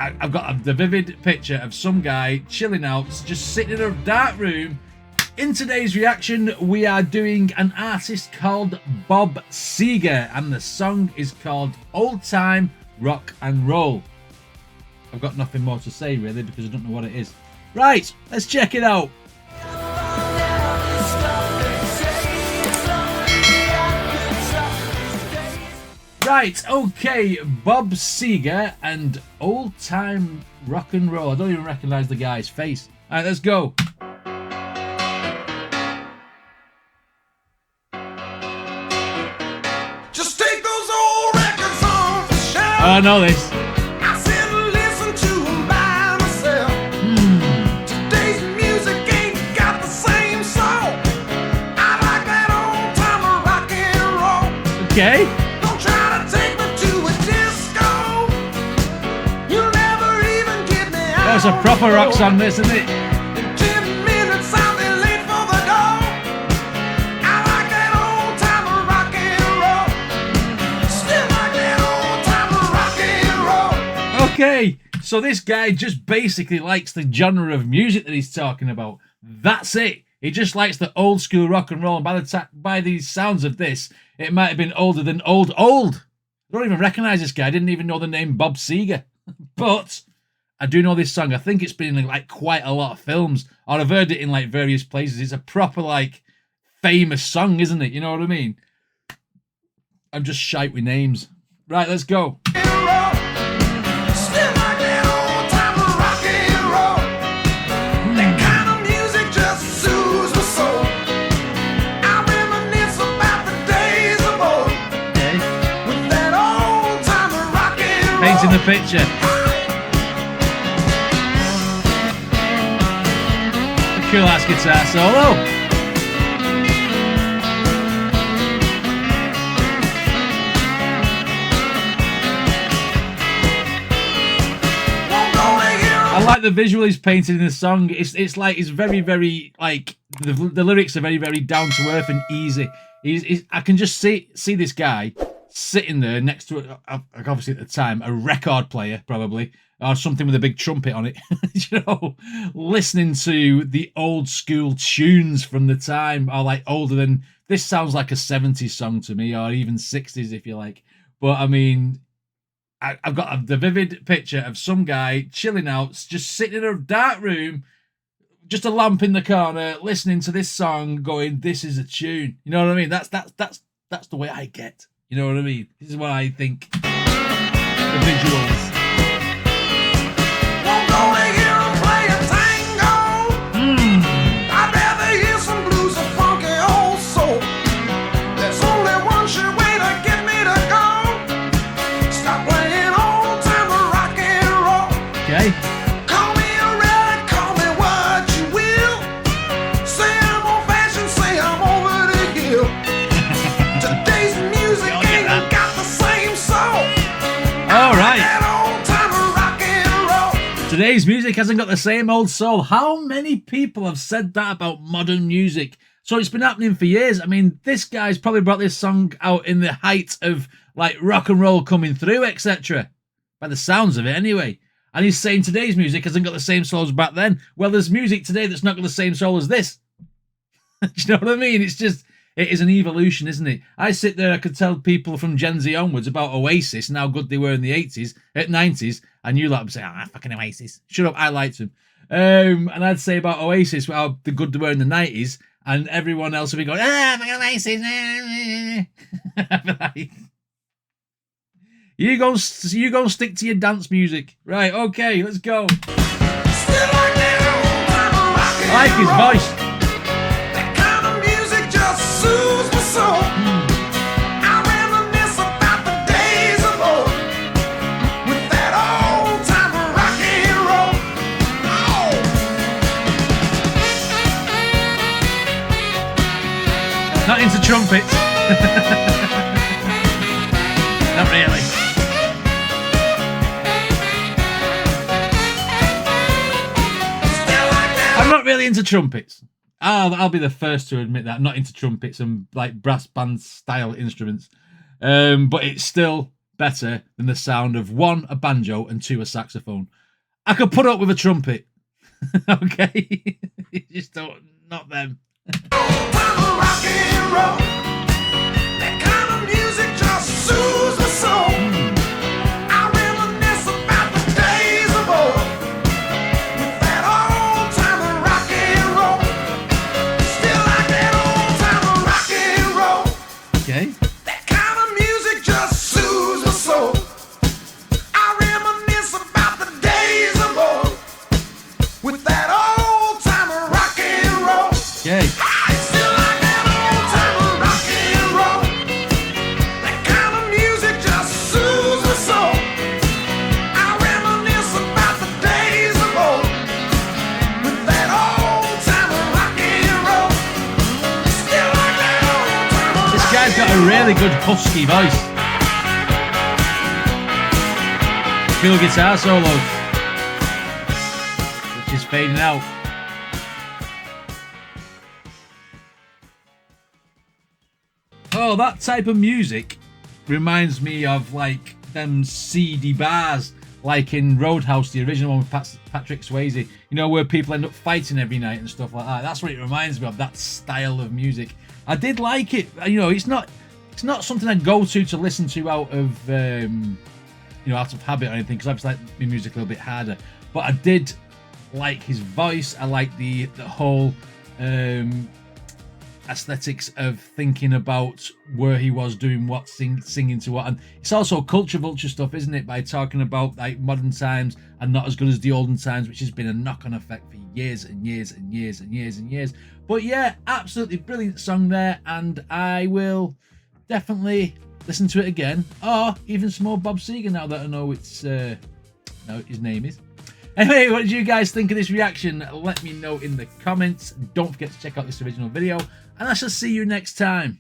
I've got the vivid picture of some guy chilling out, just sitting in a dark room. In today's reaction, we are doing an artist called Bob Segar, and the song is called Old Time Rock and Roll. I've got nothing more to say really because I don't know what it is. Right, let's check it out. Right, okay, Bob Segar and Old Time Rock and Roll. I don't even recognise the guy's face. Alright, let's go. Just take those old records on the shelf. Oh, I know this. I sit and listen to them by myself. Today's music ain't got the same soul. I like that old time rock and roll. Okay. Don't try to take me to a disco. You'll never even get me out. That's a proper rock song, this, isn't it? In 10 minutes I'll be late for the door. I like that old time rock and roll. Still like that old time rock and roll. Okay, so this guy just basically likes the genre of music that he's talking about. That's it. He just likes the old school rock and roll. And by the sounds of this, it might have been older than old. I don't even recognise this guy. I didn't even know the name Bob Segar. But I do know this song. I think it's been in like quite a lot of films, or I've heard it in like various places. It's a proper like famous song, isn't it? You know what I mean? I'm just shite with names. Right, let's go. Still like that old time rock and roll. That kind of music just soothes my soul. I reminisce about the days of old. Okay. With that old time rock and roll. Painting the picture. A cool ass guitar solo. I like the visual he's painted in the song. It's like it's very, very like the lyrics are very, very down to earth and easy. I can just see this guy sitting there next to obviously at the time a record player probably, or something with a big trumpet on it, you know, listening to the old school tunes from the time, or like older than this. Sounds like a 70s song to me, or even 60s if you like. But I mean, I've got the vivid picture of some guy chilling out, just sitting in a dark room, just a lamp in the corner, listening to this song, going, "This is a tune." You know what I mean? That's the way I get. You know what I mean? This is what I think. The visuals. Won't go to hear 'em play a tango. I'd rather hear some blues or funky old soul. There's only one sure way to get me to go. Stop playing old time rock and roll. Okay. Call me a relic, call me what you will. Say I'm old fashioned, say I'm over the hill. Today's music ain't got the same soul. All right. That old time rock and roll. Today's music hasn't got the same old soul. How many people have said that about modern music? So it's been happening for years. I mean, this guy's probably brought this song out in the height of like rock and roll coming through, etc. By the sounds of it, anyway. And he's saying today's music hasn't got the same soul as back then. Well, there's music today that's not got the same soul as this. Do you know what I mean? It's just, it is an evolution, isn't it? I sit there, I could tell people from Gen Z onwards about Oasis and how good they were in the 80s, 90s, and you lot would say, "Ah, fucking Oasis." Shut up, I liked them. And I'd say about Oasis, how the good they were in the 90s, and everyone else would be going, "Ah, fucking Oasis." I'd be like, you go stick to your dance music. Right, okay, let's go. Still like that old time rock and I like his roll. voice. That kind of music just soothes my soul. I reminisce about the days of old. With that old time rock and roll. Not into trumpets. Not really. I'm not really into trumpets. I'll be the first to admit that. I'm not into trumpets and like brass band style instruments. But it's still better than the sound of 1, a banjo, and 2, a saxophone. I could put up with a trumpet. Okay? You just don't, not them. Rock and roll. That kind of music just soothes my soul. I reminisce about the days of old with that old time of rock and roll. Still like that old time of rock and roll. Okay. That kind of music just soothes my soul. I reminisce about the days of old with that old time of rock and roll. Okay. Guy's got a really good husky voice. Cool guitar solo, which is fading out. Oh, that type of music reminds me of like them seedy bars, like in Roadhouse, the original one with Patrick Swayze. You know, where people end up fighting every night and stuff like that. That's what it reminds me of. That style of music. I did like it. You know, it's not something I go to listen to out of out of habit or anything, because I just like my music a little bit harder. But I did like his voice. I like the whole aesthetics of thinking about where he was doing what, singing to what. And it's also culture vulture stuff, isn't it? By talking about like modern times and not as good as the olden times, which has been a knock-on effect for years and years and years and years and years. But yeah, absolutely brilliant song there, and I will definitely listen to it again, or even some more Bob Seger now that I know it's no, his name is. Anyway, what did you guys think of this reaction? Let me know in the comments. Don't forget to check out this original video, and I shall see you next time.